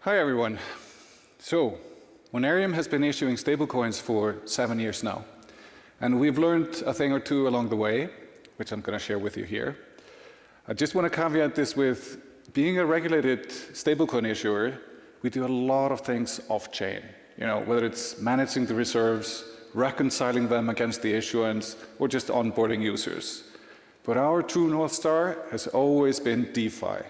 Hi everyone. So, Monerium has been issuing stablecoins for 7 years now. And we've learned a thing or two along the way, which I'm going to share with you here. I just want to caveat this with being a regulated stablecoin issuer, we do a lot of things off-chain. Whether it's managing the reserves, reconciling them against the issuance, or just onboarding users. But our true North Star has always been DeFi.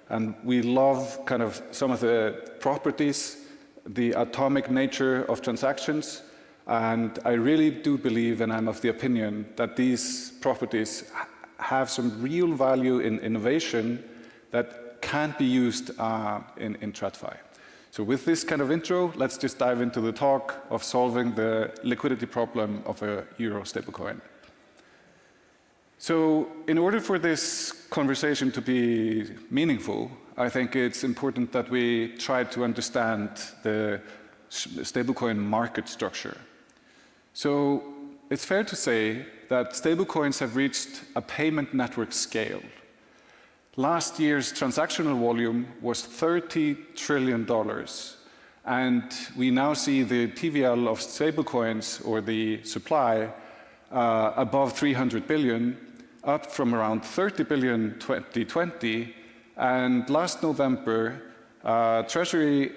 And we love kind of some of the properties, the atomic nature of transactions. And I really do believe, and I'm of the opinion, that these properties have some real value in innovation that can't be used in TradFi. So with this kind of intro, let's just dive into the talk of solving the liquidity problem of a euro stablecoin. So in order for this conversation to be meaningful, I think it's important that we try to understand the stablecoin market structure. So it's fair to say that stablecoins have reached a payment network scale. Last year's transactional volume was $30 trillion. And we now see the TVL of stablecoins, or the supply, above 300 billion, up from around 30 billion in 2020. And last November, Treasury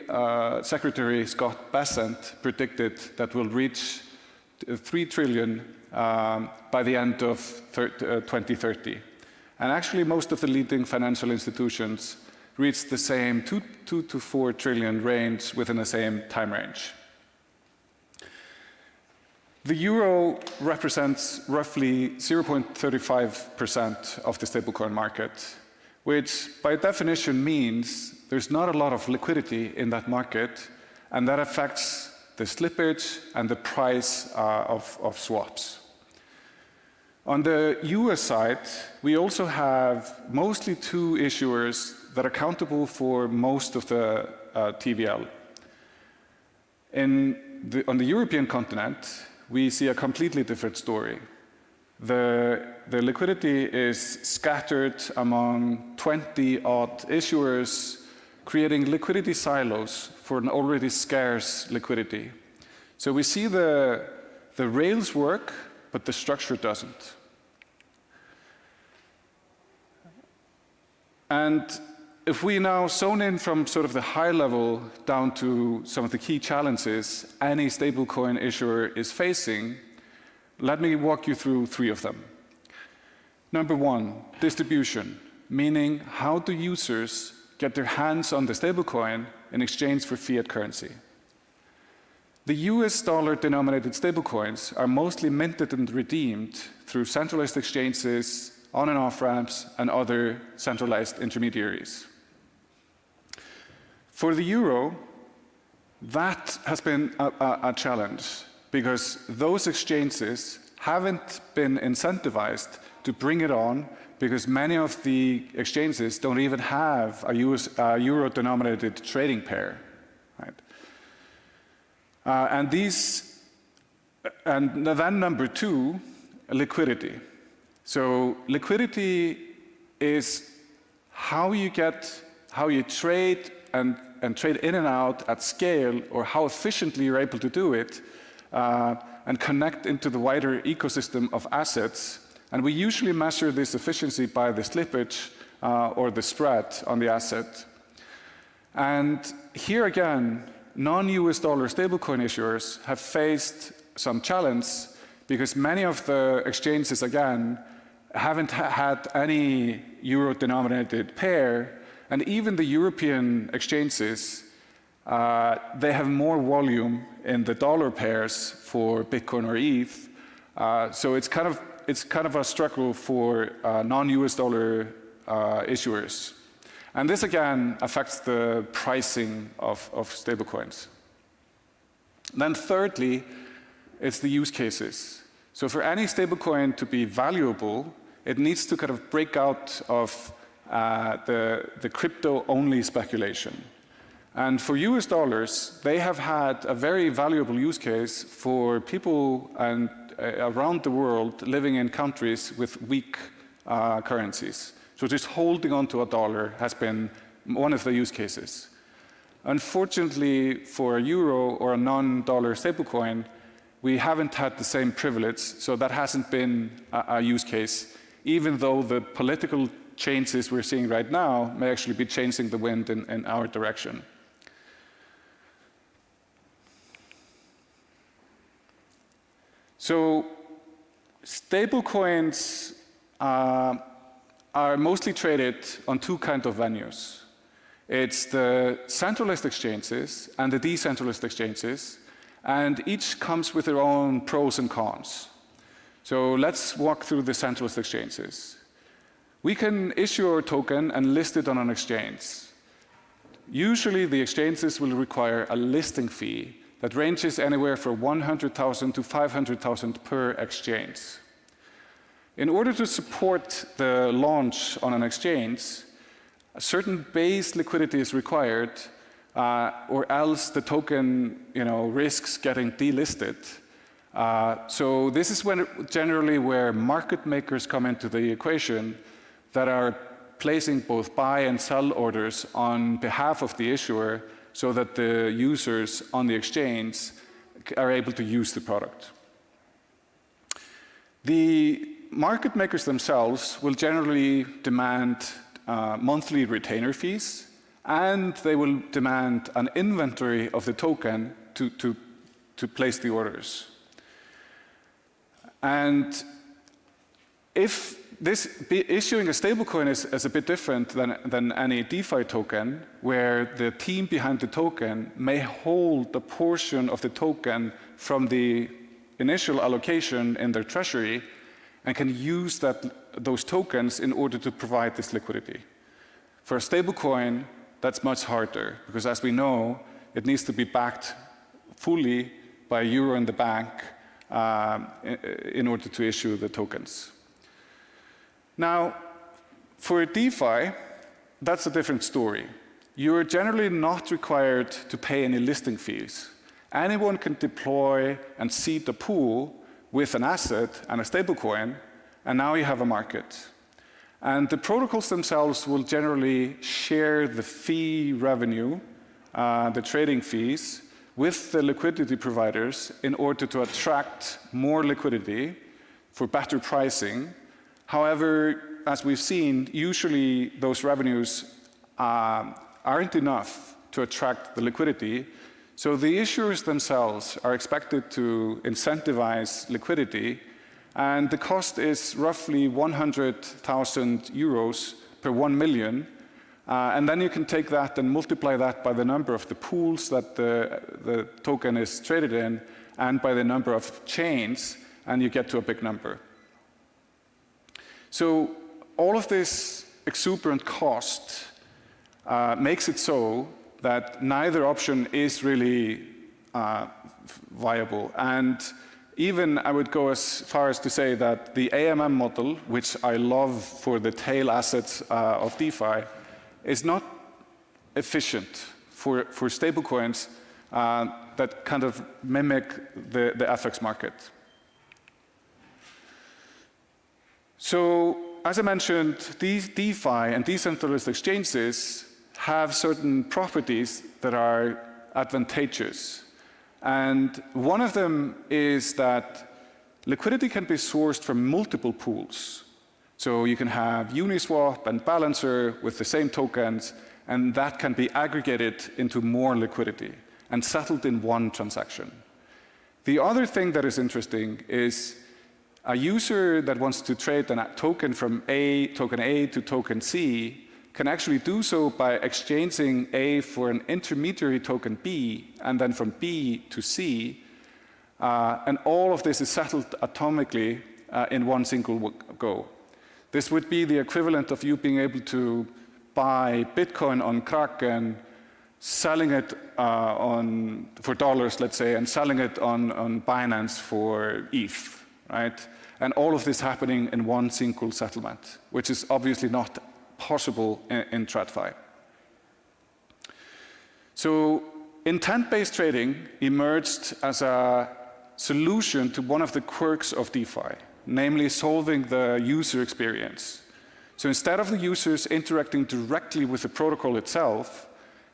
Secretary Scott Bessent predicted that we'll reach 3 trillion by the end of 2030. And actually, most of the leading financial institutions reached the same 2 to 4 trillion range within the same time range. The euro represents roughly 0.35% of the stablecoin market, which by definition means there's not a lot of liquidity in that market, and that affects the slippage and the price of swaps. On the US side, we also have mostly two issuers that are accountable for most of the TVL. On the European continent, we see a completely different story. The liquidity is scattered among 20-odd issuers, creating liquidity silos for an already scarce liquidity. So we see the rails work, but the structure doesn't. And if we now zone in from sort of the high level down to some of the key challenges any stablecoin issuer is facing, let me walk you through 3 of them. Number 1, distribution, meaning how do users get their hands on the stablecoin in exchange for fiat currency? The US dollar-denominated stablecoins are mostly minted and redeemed through centralized exchanges, on and off ramps, and other centralized intermediaries. For the euro, that has been a challenge because those exchanges haven't been incentivized to bring it on because many of the exchanges don't even have a euro-denominated trading pair. Right? And then number 2, liquidity. So liquidity is how you trade and trade in and out at scale, or how efficiently you're able to do it, and connect into the wider ecosystem of assets. And we usually measure this efficiency by the slippage or the spread on the asset. And here again, non-US dollar stablecoin issuers have faced some challenge because many of the exchanges, again, haven't had any euro-denominated pair. And even the European exchanges, they have more volume in the dollar pairs for Bitcoin or ETH. So it's kind of a struggle for non-US dollar issuers. And this again affects the pricing of stablecoins. Then thirdly, it's the use cases. So for any stablecoin to be valuable, it needs to kind of break out of the crypto-only speculation. And for US dollars, they have had a very valuable use case for people around the world living in countries with weak currencies. So just holding onto a dollar has been one of the use cases. Unfortunately, for a euro or a non-dollar stablecoin, we haven't had the same privilege, so that hasn't been a use case, even though the political changes we're seeing right now may actually be changing the wind in our direction. So stablecoins are mostly traded on two kinds of venues. It's the centralized exchanges and the decentralized exchanges, and each comes with their own pros and cons. So let's walk through the centralized exchanges. We can issue our token and list it on an exchange. Usually the exchanges will require a listing fee that ranges anywhere from 100,000 to 500,000 per exchange. In order to support the launch on an exchange, a certain base liquidity is required, or else the token risks getting delisted. So this is generally where market makers come into the equation that are placing both buy and sell orders on behalf of the issuer so that the users on the exchange are able to use the product. The market makers themselves will generally demand monthly retainer fees, and they will demand an inventory of the token to place the orders. And if issuing a stablecoin is a bit different than any DeFi token, where the team behind the token may hold a portion of the token from the initial allocation in their treasury and can use those tokens in order to provide this liquidity. For a stablecoin, that's much harder, because as we know, it needs to be backed fully by a euro in the bank in order to issue the tokens. Now, for DeFi, that's a different story. You're generally not required to pay any listing fees. Anyone can deploy and seed the pool with an asset and a stablecoin, and now you have a market. And the protocols themselves will generally share the fee revenue, the trading fees, with the liquidity providers in order to attract more liquidity for better pricing. However, as we've seen, usually those revenues aren't enough to attract the liquidity. So the issuers themselves are expected to incentivize liquidity, and the cost is roughly 100,000 euros per 1 million. And then you can take that and multiply that by the number of the pools that the token is traded in and by the number of chains, and you get to a big number. So all of this exuberant cost makes it so that neither option is really viable. And even I would go as far as to say that the AMM model, which I love for the tail assets of DeFi, is not efficient for stablecoins that kind of mimic the FX market. So, as I mentioned, these DeFi and decentralized exchanges have certain properties that are advantageous. And one of them is that liquidity can be sourced from multiple pools. So you can have Uniswap and Balancer with the same tokens, and that can be aggregated into more liquidity and settled in one transaction. The other thing that is interesting is a user that wants to trade a token from token A to token C can actually do so by exchanging A for an intermediary token B, and then from B to C. And all of this is settled atomically in one single go. This would be the equivalent of you being able to buy Bitcoin on Kraken, selling it for dollars, let's say, and selling it on Binance for ETH, right? And all of this happening in one single settlement, which is obviously not possible in TradFi. So intent-based trading emerged as a solution to one of the quirks of DeFi, namely solving the user experience. So instead of the users interacting directly with the protocol itself,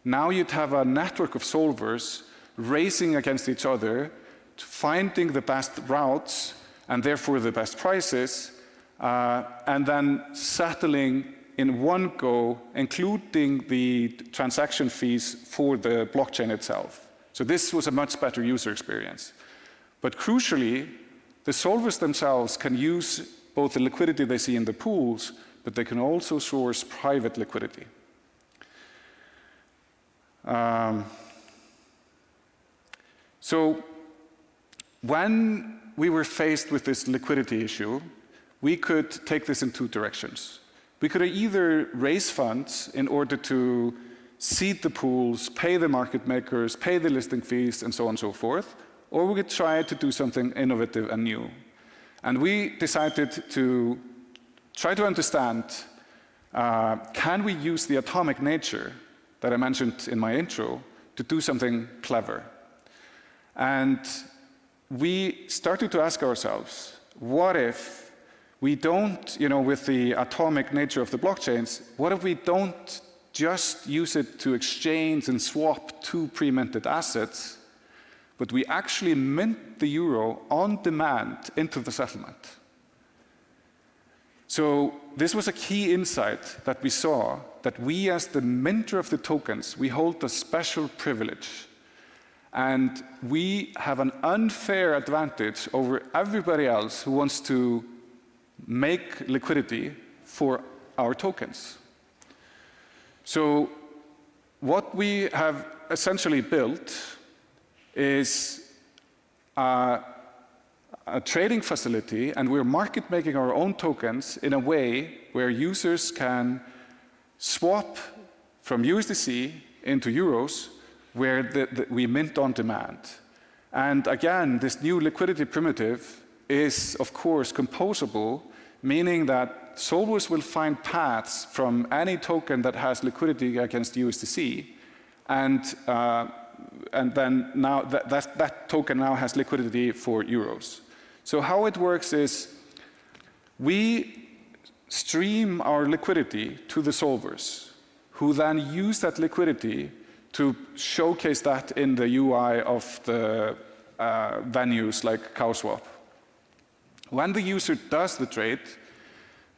now you'd have a network of solvers racing against each other, finding the best routes and therefore the best prices, and then settling in one go, including the transaction fees for the blockchain itself. So this was a much better user experience. But crucially, the solvers themselves can use both the liquidity they see in the pools, but they can also source private liquidity. So when we were faced with this liquidity issue, we could take this in two directions. We could either raise funds in order to seed the pools, pay the market makers, pay the listing fees, and so on and so forth, or we could try to do something innovative and new. And we decided to try to understand, can we use the atomic nature that I mentioned in my intro to do something clever? And we started to ask ourselves, what if we don't, with the atomic nature of the blockchains, what if we don't just use it to exchange and swap two pre-minted assets, but we actually mint the euro on demand into the settlement? So this was a key insight that we saw, that we as the minter of the tokens, we hold a special privilege. And we have an unfair advantage over everybody else who wants to make liquidity for our tokens. So what we have essentially built is a trading facility, and we're market making our own tokens in a way where users can swap from USDC into euros, where we mint on demand. And again, this new liquidity primitive is, of course, composable, meaning that solvers will find paths from any token that has liquidity against USDC, and then now that token now has liquidity for euros. So how it works is we stream our liquidity to the solvers, who then use that liquidity to showcase that in the UI of the venues like CowSwap. When the user does the trade,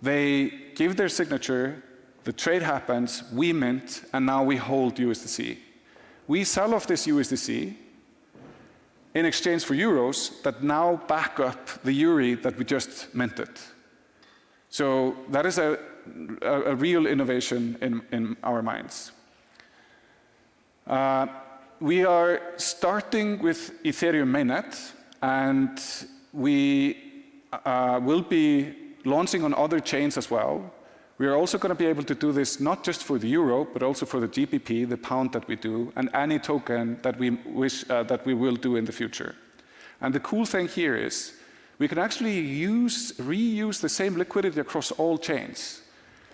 they give their signature, the trade happens, we mint, and now we hold USDC. We sell off this USDC in exchange for euros that now back up the EURI that we just minted. So that is a real innovation in our minds. We are starting with Ethereum mainnet, and we will be launching on other chains as well. We are also going to be able to do this not just for the euro, but also for the GBP, the pound that we do, and any token that we wish that we will do in the future. And the cool thing here is we can actually reuse the same liquidity across all chains,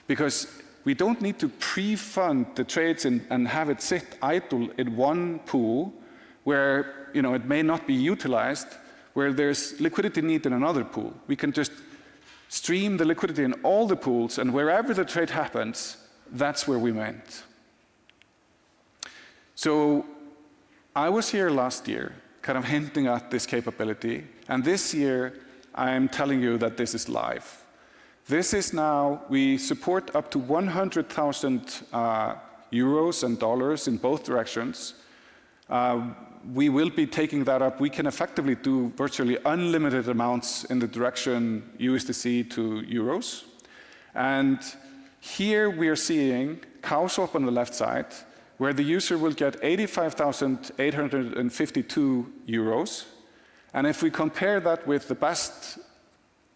because we don't need to pre-fund the trades and have it sit idle in one pool where it may not be utilized, where there's liquidity need in another pool. We can just stream the liquidity in all the pools, and wherever the trade happens, that's where we mint. So I was here last year, kind of hinting at this capability, and this year I'm telling you that this is live. This is now, we support up to 100,000 euros and dollars in both directions. We will be taking that up. We can effectively do virtually unlimited amounts in the direction USDC to euros. And here we are seeing CowSwap on the left side, where the user will get 85,852 euros. And if we compare that with the best,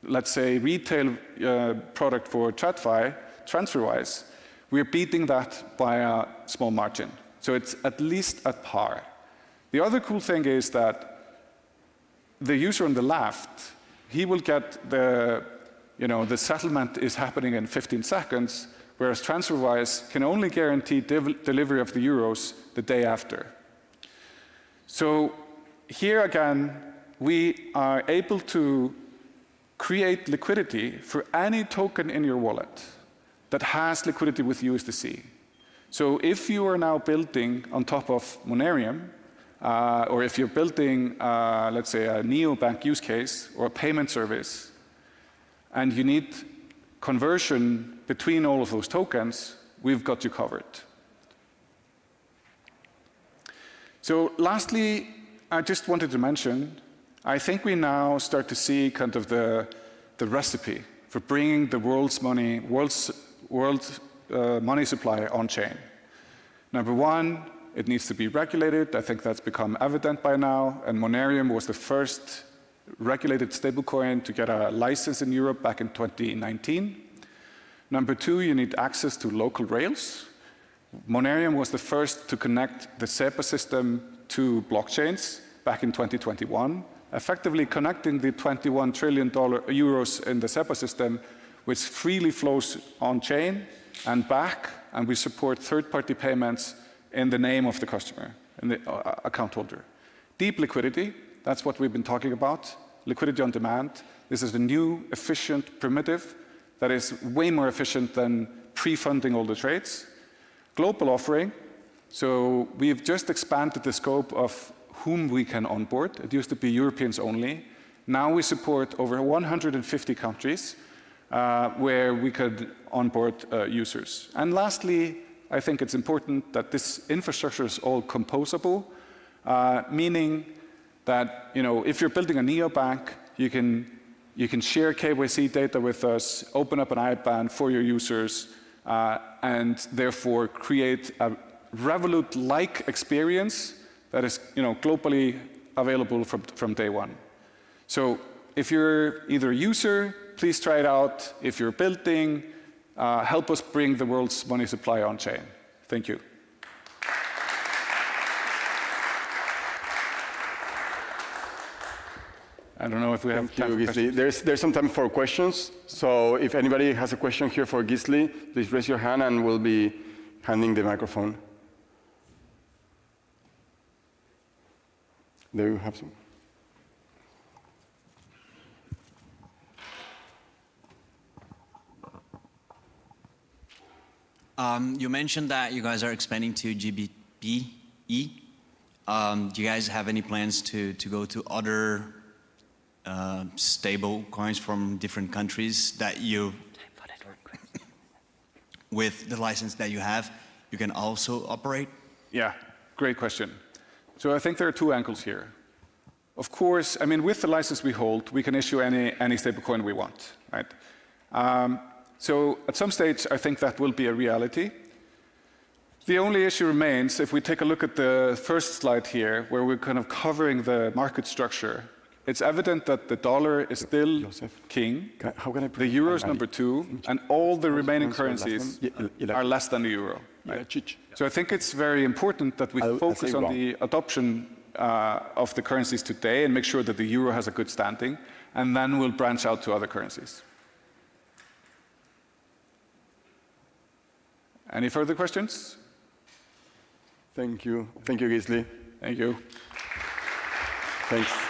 let's say, retail product for TradFi, TransferWise, we're beating that by a small margin. So it's at least at par. The other cool thing is that the user on the left, he will get the settlement is happening in 15 seconds, whereas TransferWise can only guarantee delivery of the euros the day after. So here again, we are able to create liquidity for any token in your wallet that has liquidity with USDC. So if you are now building on top of Monerium, or if you're building, let's say, a neobank use case or a payment service, and you need conversion between all of those tokens, we've got you covered. So lastly, I just wanted to mention, I think we now start to see kind of the recipe for bringing the world's money supply on-chain. Number one, it needs to be regulated. I think that's become evident by now, and Monerium was the first regulated stablecoin to get a license in Europe back in 2019. Number two, you need access to local rails. Monerium was the first to connect the SEPA system to blockchains back in 2021, effectively connecting the 21 trillion euros in the SEPA system, which freely flows on-chain and back, and we support third-party payments in the name of the customer, in the account holder. Deep liquidity, that's what we've been talking about, liquidity on demand. This is a new, efficient primitive that is way more efficient than pre-funding all the trades. Global offering, so we've just expanded the scope of whom we can onboard. It used to be Europeans only. Now we support over 150 countries where we could onboard users. And lastly, I think it's important that this infrastructure is all composable, meaning that if you're building a neobank, you can share KYC data with us, open up an IBAN for your users, and therefore create a Revolut-like experience that is globally available from day one. So if you're either a user, please try it out. If you're building, help us bring the world's money supply on-chain. Thank you. I don't know if we have time for questions. There's some time for questions. So if anybody has a question here for Gísli, please raise your hand and we'll be handing the microphone. There you have some. You mentioned that you guys are expanding to GBP. Do you guys have any plans to go to other stable coins from different countries that you, with the license that you have, you can also operate? Yeah, great question. So I think there are two angles here. Of course, I mean, with the license we hold, we can issue any stablecoin we want, right? So at some stage, I think that will be a reality. The only issue remains, if we take a look at the first slide here, where we're kind of covering the market structure, it's evident that the dollar is still king, the euro is number two, and all the remaining currencies are less than the euro. Right? So I think it's very important that we focus on the adoption of the currencies today and make sure that the euro has a good standing, and then we'll branch out to other currencies. Any further questions? Thank you. Thank you, Gísli. Thank you. Thanks.